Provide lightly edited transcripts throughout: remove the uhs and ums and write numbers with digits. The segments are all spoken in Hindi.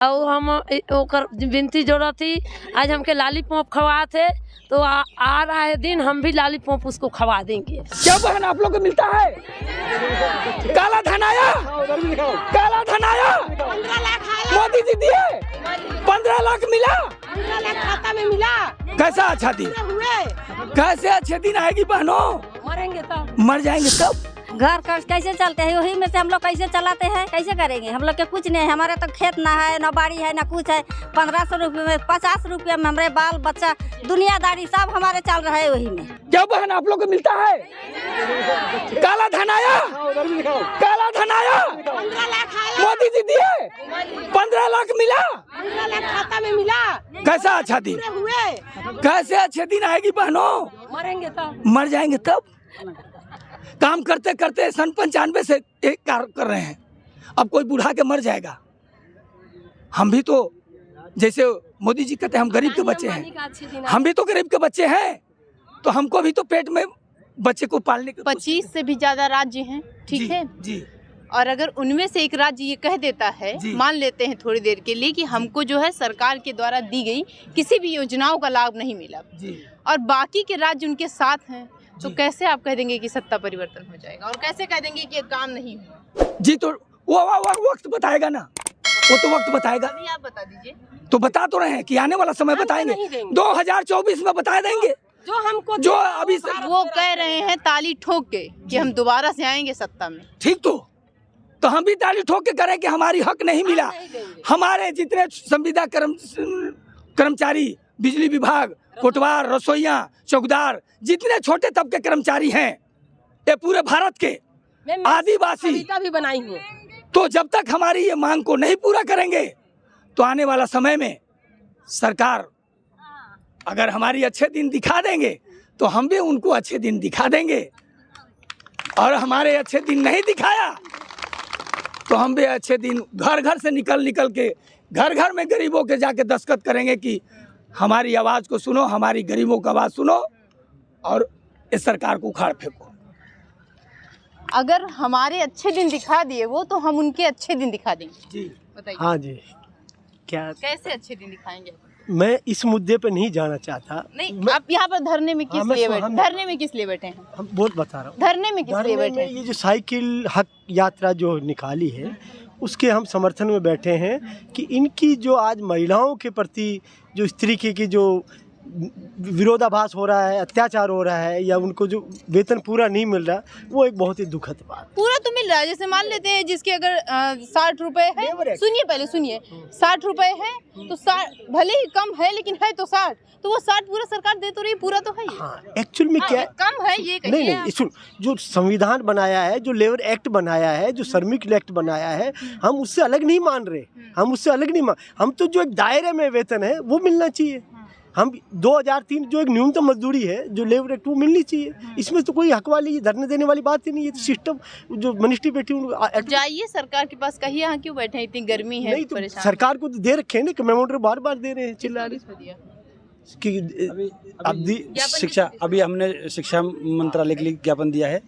और हम ओकर विनती जोड़ा थी। आज हमके लॉलीपॉप खवा थे तो आ रहा है दिन हम भी लॉलीपॉप उसको खवा देंगे। क्या बहन आप लोग को मिलता है? काला धन आया, काला धन आया, 15 लाख आया, मोदी जी दिए 15 लाख मिला, 15 लाख खाता में मिला। कैसा अच्छा दिन, कैसे अच्छे दिन आएगी बहनों? मरेंगे तब, मर जाएंगे तब। घर खर्च कैसे चलते हैं, वही में से हम लोग कैसे चलाते हैं, कैसे करेंगे? हम लोग के कुछ नहीं है, हमारे तो खेत ना है, ना बाड़ी है, ना कुछ है। 1500 रुपये में 50 रुपये में हमारे बाल बच्चा दुनियादारी सब हमारे चल रहा है वही में। क्या बहन आप लोग को मिलता है? काला धन आया, काला धन आया, 15 लाख आया, मोदी जी दिए 15 लाख मिला, 15 लाख खाता में मिला। कैसा अच्छा दिन, कैसे अच्छे दिन आएगी बहनों? मरेंगे तब, मर जाएंगे तब। काम करते करते सन 95 से एक कार्य कर रहे हैं, अब कोई बुढ़ा के मर जाएगा। हम भी तो जैसे मोदी जी कहते हैं हम गरीब के बच्चे हैं, हम भी तो गरीब के बच्चे हैं, तो हमको भी तो पेट में बच्चे को पालने के 25 से भी ज्यादा राज्य हैं, ठीक है जी। और अगर उनमें से एक राज्य ये कह देता है, मान लेते हैं थोड़ी देर के लिए कि हमको जो है सरकार के द्वारा दी गई किसी भी योजनाओं का लाभ नहीं मिला जी, और बाकी के राज्य उनके साथ हैं, तो कैसे आप कह देंगे कि सत्ता परिवर्तन हो जाएगा और कैसे कह देंगे कि ये काम नहीं हुआ? जी तो वो वक्त बताएगा ना, वो तो वक्त बताएगा। अभी आप बता दीजिए। तो बता तो रहे हैं कि आने वाला समय बताएंगे, 2024 में बता देंगे जो हमको जो अभी से। वो कह रहे हैं ताली ठोक के कि हम दोबारा से आएंगे सत्ता में। ठीक तो हम भी ताली ठोक के करें कि हमारी हक नहीं मिला। हमारे जितने संविदा कर्मचारी, बिजली विभाग, कोटवार, रसोइया, चौकीदार, जितने छोटे तबके कर्मचारी हैं ये पूरे भारत के आदिवासी भी बनाई हूँ, तो जब तक हमारी ये मांग को नहीं पूरा करेंगे तो आने वाला समय में सरकार अगर हमारी अच्छे दिन दिखा देंगे तो हम भी उनको अच्छे दिन दिखा देंगे, और हमारे अच्छे दिन नहीं दिखाया तो हम भी अच्छे दिन घर घर से निकल के घर घर में गरीबों के जाके दस्तखत करेंगे कि हमारी आवाज़ को सुनो, हमारी गरीबों की आवाज़ सुनो और इस सरकार को उखाड़ फेंको। अगर हमारे अच्छे दिन दिखा दिए वो, तो हम उनके अच्छे दिन दिखा देंगे। जी बताइए। हाँ जी, क्या कैसे अच्छे दिन दिखाएंगे? मैं इस मुद्दे पे नहीं जाना चाहता। नहीं, आप यहाँ पर धरने में किस लिए बैठे? धरने में किस लिए बैठे हैं? हम बहुत बता रहा हूँ। धरने में किस लिए बैठे हैं? ये जो साइकिल हक यात्रा जो निकाली है उसके हम समर्थन में बैठे हैं कि इनकी जो आज महिलाओं के प्रति जो इस तरीके की जो विरोधाभास हो रहा है, अत्याचार हो रहा है, या उनको जो वेतन पूरा नहीं मिल रहा, वो एक बहुत ही दुखद बात। पूरा तो मिल रहा है, जैसे मान लेते हैं जिसके अगर 60 रुपए है, सुनिए पहले सुनिए, 60 रुपए है तो 60 भले ही कम है लेकिन है तो 60, तो वो 60 पूरा सरकार दे तो रही, पूरा तो है ही। हाँ, एक्चुअल में क्या कम है ये कहिए। नहीं, सुन, जो संविधान बनाया है, जो लेबर एक्ट बनाया है, जो श्रमिक एक्ट बनाया है, हम उससे अलग नहीं मान रहे, हम उससे अलग नहीं मान, हम तो जो एक दायरे में वेतन है वो मिलना चाहिए। हम 2003 जो एक न्यूनतम मजदूरी है जो लेबर एक्ट वो मिलनी चाहिए, इसमें तो कोई हक वाली धरने देने वाली बात ही नहीं है। तो सिस्टम जो मिनिस्ट्री बैठी जाइए सरकार के पास, कहिए यहाँ क्यों बैठे हैं, इतनी गर्मी है। नहीं तो सरकार को तो दे रखे हैं ना कि मेमोरेंडर बार बार दे रहे हैं, चिल्ला रहे कि अभी हमने शिक्षा मंत्रालय के लिए ज्ञापन दिया है,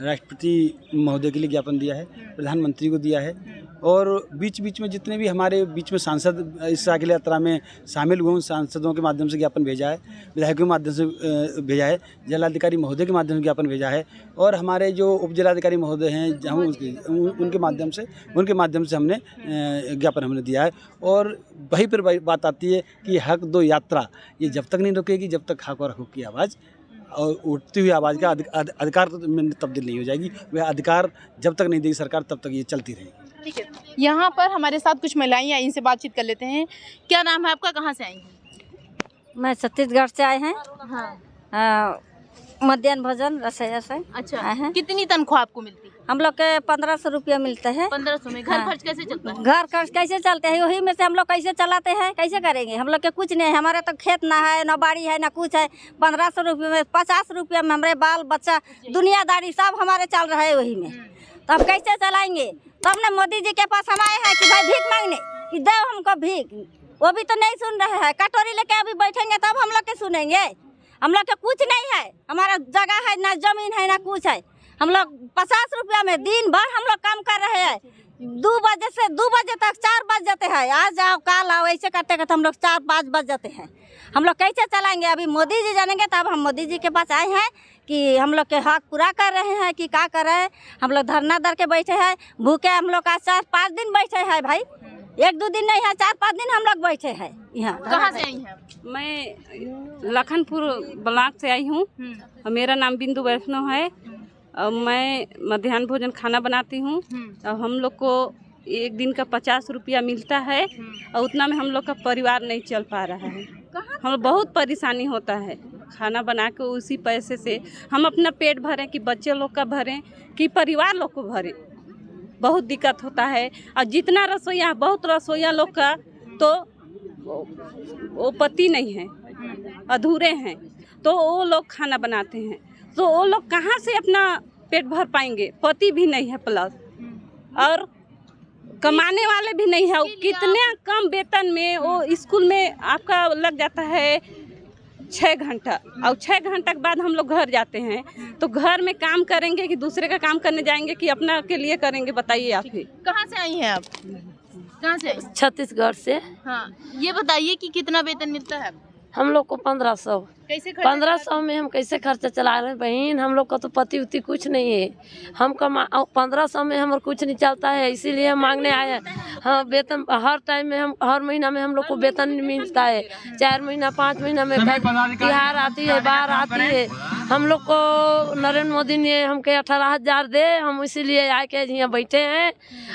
राष्ट्रपति महोदय के लिए ज्ञापन दिया है, प्रधानमंत्री को दिया है, और बीच बीच में जितने भी हमारे बीच में सांसद इस साइकिल यात्रा में शामिल हुए उन सांसदों के माध्यम से ज्ञापन भेजा है, विधायकों के माध्यम से भेजा है, जिलाधिकारी महोदय के माध्यम से ज्ञापन भेजा है, और हमारे जो उप जिलाधिकारी महोदय हैं उनके माध्यम से हमने ज्ञापन हमने दिया है। और वहीं पर बात आती है कि हक दो यात्रा ये जब तक नहीं रुकेगी जब तक हक और हकूक़ की आवाज़ और उठती हुई आवाज़ का अधिकार में तब्दील नहीं हो जाएगी। वह अधिकार जब तक नहीं देगी सरकार तब तक ये चलती रहेगी। ठीक है, यहाँ पर हमारे साथ कुछ महिलाएं आई, इनसे बातचीत कर लेते हैं। क्या नाम है आपका, कहाँ से आई हैं? मैं छत्तीसगढ़ से आए हैं। हाँ। मध्याह्न भोजन रसोईया से अच्छा, आए हैं। कितनी तनख्वाह आपको मिलती है? हम लोग के 1500 रुपया मिलते हैं। 1500 में घर खर्च कैसे चलता है? घर खर्च कैसे चलते हैं, वही में से हम लोग कैसे चलाते हैं, कैसे करेंगे? हम लोग के कुछ नहीं है, हमारे तो खेत ना है, ना बाड़ी है, ना कुछ है। 1500 रुपये में 50 रुपये में हमारे बाल बच्चा दुनियादारी सब हमारे चल रहा है वही में, तो हम कैसे चलाएंगे? तो हमने मोदी जी के पास हम आए हैं कि भाई भीख मांगने, कि दो हमको भीख, वो भी तो नहीं सुन रहे हैं। कटोरी लेके अभी बैठेंगे तब हम लोग के सुनेंगे? हम लोग के कुछ नहीं है, हमारा जगह है ना, जमीन है ना कुछ है। हम लोग 50 रुपया में दिन भर हम लोग काम कर रहे हैं, 2 बजे तक 4 बज जाते हैं। आज आओ कल आओ ऐसे करते करते हम लोग 4-5 बज जाते हैं। हम लोग कैसे चलाएंगे? अभी मोदी जी जानेंगे तब हम मोदी जी के पास आए हैं कि हम लोग के हक पूरा कर रहे हैं कि क्या कर रहे हैं। हम लोग धरना दर के बैठे हैं, भूखे हम लोग आज 4-5 दिन बैठे हैं भाई, 1-2 दिन नहीं है, 4-5 दिन हम लोग बैठे हैं यहाँ। कहाँ से आई हैं? मैं लखनपुर ब्लॉक से आई हूँ। मेरा नाम बिंदु वैष्णव है और मैं मध्याह्न भोजन खाना बनाती हूँ। और हम लोग को एक दिन का 50 रुपया मिलता है और उतना में हम लोग का परिवार नहीं चल पा रहा है। हम लोग बहुत परेशानी होता है, खाना बना के उसी पैसे से हम अपना पेट भरें कि बच्चे लोग का भरें कि परिवार लोग को भरें, बहुत दिक्कत होता है। और जितना रसोईया बहुत रसोईया लोग का तो वो पति नहीं है, अधूरे हैं, तो वो लोग खाना बनाते हैं, तो वो लोग कहाँ से अपना पेट भर पाएंगे? पति भी नहीं है प्लस और कमाने वाले भी नहीं है। कितने कम वेतन में वो स्कूल में आपका लग जाता है 6 घंटा और 6 घंटा के बाद हम लोग घर जाते हैं, तो घर में काम करेंगे कि दूसरे का काम करने जाएंगे कि अपना के लिए करेंगे? बताइए आप ही। कहाँ से आई हैं आप? कहाँ से आई? छत्तीसगढ़ से। हाँ, ये बताइए कि कितना वेतन मिलता है? हम लोग को 1500। कैसे 1500 में हम कैसे खर्चा चला रहे हैं बहन? हम लोग का तो पति उति कुछ नहीं है, हम कमा 1500 में हमारा कुछ नहीं चलता है, इसीलिए हम मांगने आए हैं। हाँ, वेतन हर टाइम में हम हर महीना में हम लोग को वेतन मिलता है, 4 महीना 5 महीना में तिहार आती है, बाढ़ आती है। हम लोग को नरेंद्र मोदी ने हमके 18,000 दे, हम इसीलिए आए के यहाँ बैठे हैं।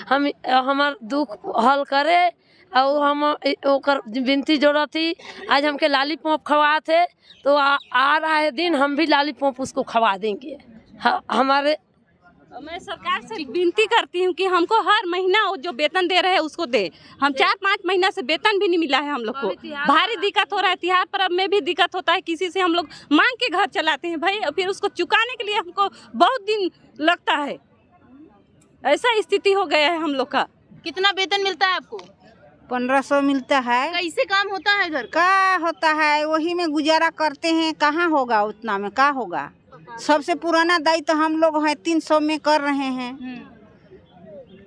हम हमार दुख हल करे और हम ओकर विनती जोड़ा थी। आज हमके लॉलीपॉप खवा थे, तो आ रहा है दिन हम भी लॉलीपॉप उसको खवा देंगे। हमारे मैं सरकार से विनती करती हूँ कि हमको हर महीना वो जो वेतन दे रहे हैं उसको दे। हम 4-5 महीना से वेतन भी नहीं मिला है हम लोग को, भारी दिक्कत हो रहा है। त्योहार पर्व में भी दिक्कत होता है, किसी से हम लोग मांग के घर चलाते हैं भाई, और फिर उसको चुकाने के लिए हमको बहुत दिन लगता है। ऐसा स्थिति हो गया है हम लोग का। कितना वेतन मिलता है आपको? 1500 मिलता है। कैसे काम होता है घर का? का होता है वही में गुजारा करते हैं, कहाँ होगा उतना में, का होगा? सबसे पुराना दाई तो हम लोग हैं 300 में कर रहे हैं।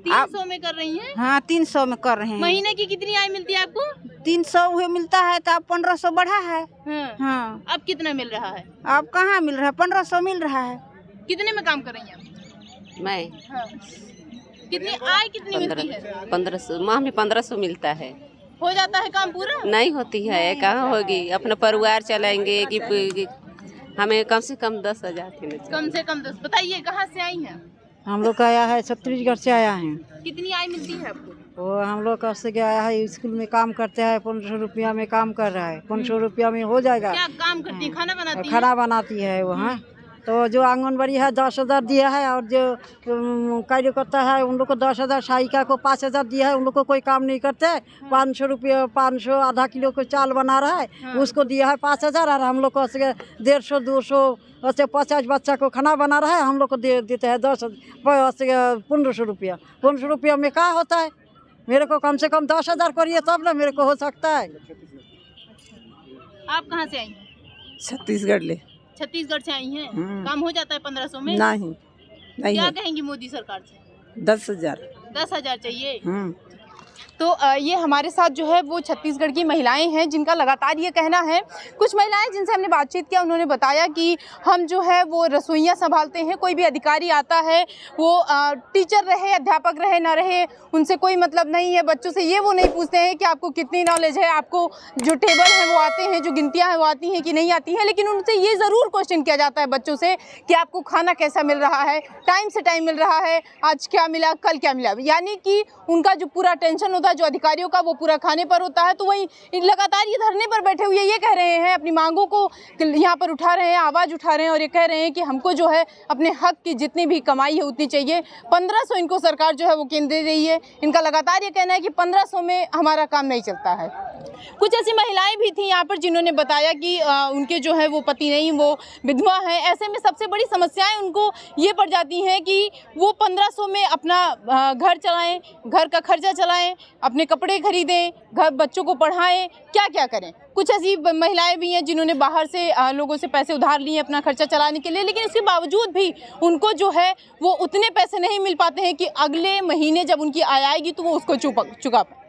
300 में कर रही हैं? हाँ 300 में कर रहे हैं। महीने की कितनी आय मिलती है आपको? 300 हुए मिलता है, तो अब 1500 बढ़ा है। हाँ। अब कितना मिल रहा है? अब कहाँ मिल रहा है, 1500 मिल रहा है। कितने में काम कर रही हैं आप? मैं कितनी आय कितनी मिलती है? 1500 माह में 1500 मिलता है। हो जाता है काम पूरा? नहीं होती है, कहाँ होगी? अपना परिवार चलाएंगे कि हमें कम से कम 10,000 कम से कम 10। बताइए कहाँ से आई हैं? हम लोग का आया है छत्तीसगढ़ से आया है। कितनी आय मिलती है आपको? वो हम लोग का से आया है, स्कूल में काम करते हैं, 1500 रुपया में काम कर रहा है। 1500 रुपया में हो जाएगा। क्या काम करती है? खाना बनाती है? खाना बनाती है वो। हाँ, तो जो आंगनबाड़ी है 10,000 दिया है, और जो कार्यकर्ता है उन लोग को 10,000, सहायिका को 5,000 दिया है। उन लोग को कोई काम नहीं करते। 500 रुपया 500 आधा किलो को चाल बना रहा है, उसको दिया है 5,000। और हम लोग को 150-200 ऐसे 50 बच्चा को खाना बना रहा है, हम लोग को देते हैं 1500 रुपया। 1500 रुपया में क्या होता है? मेरे को कम से कम 10,000 करिए तब ना मेरे को हो सकता है। आप कहाँ से आई? छत्तीसगढ़ ले। छत्तीसगढ़ से आई हैं। काम हो जाता है 1500 में? नहीं क्या कहेंगी मोदी सरकार से? 10,000। 10,000 चाहिए। तो ये हमारे साथ जो है वो छत्तीसगढ़ की महिलाएं हैं जिनका लगातार ये कहना है। कुछ महिलाएं जिनसे हमने बातचीत किया, उन्होंने बताया कि हम जो है वो रसोइयाँ संभालते हैं। कोई भी अधिकारी आता है, वो टीचर रहे, अध्यापक रहे ना रहे, उनसे कोई मतलब नहीं है। बच्चों से ये वो नहीं पूछते हैं कि आपको कितनी नॉलेज है, आपको जो टेबल है वो आते हैं, जो गिनतियाँ हैं वो आती हैं कि नहीं आती हैं। लेकिन उनसे ये ज़रूर क्वेश्चन किया जाता है बच्चों से कि आपको खाना कैसा मिल रहा है, टाइम से टाइम मिल रहा है, आज क्या मिला, कल क्या मिला। यानी कि उनका जो पूरा टेंशन होता है जो अधिकारियों का, वो पूरा खाने पर होता है। तो वही लगातार ये धरने पर बैठे हुए ये कह रहे हैं, अपनी मांगों को यहाँ पर उठा रहे हैं, आवाज़ उठा रहे हैं, और ये कह रहे हैं कि हमको जो है अपने हक की जितनी भी कमाई है उतनी चाहिए। 1500 इनको सरकार जो है वो केंद्र दे रही है। इनका लगातार ये कहना है कि 1500 में हमारा काम नहीं चलता है। कुछ ऐसी महिलाएं भी थी यहाँ पर जिन्होंने बताया कि उनके जो है वो पति नहीं, वो विधवा हैं। ऐसे में सबसे बड़ी समस्याएं उनको ये पड़ जाती हैं कि वो 1500 में अपना घर चलाएं, घर का खर्चा चलाएं, अपने कपड़े खरीदें, घर बच्चों को पढ़ाएं, क्या क्या करें। कुछ ऐसी महिलाएं भी हैं जिन्होंने बाहर से लोगों से पैसे उधार लिए अपना खर्चा चलाने के लिए, लेकिन उसके बावजूद भी उनको जो है वो उतने पैसे नहीं मिल पाते हैं कि अगले महीने जब उनकी आय आएगी तो वो उसको चुका पाए।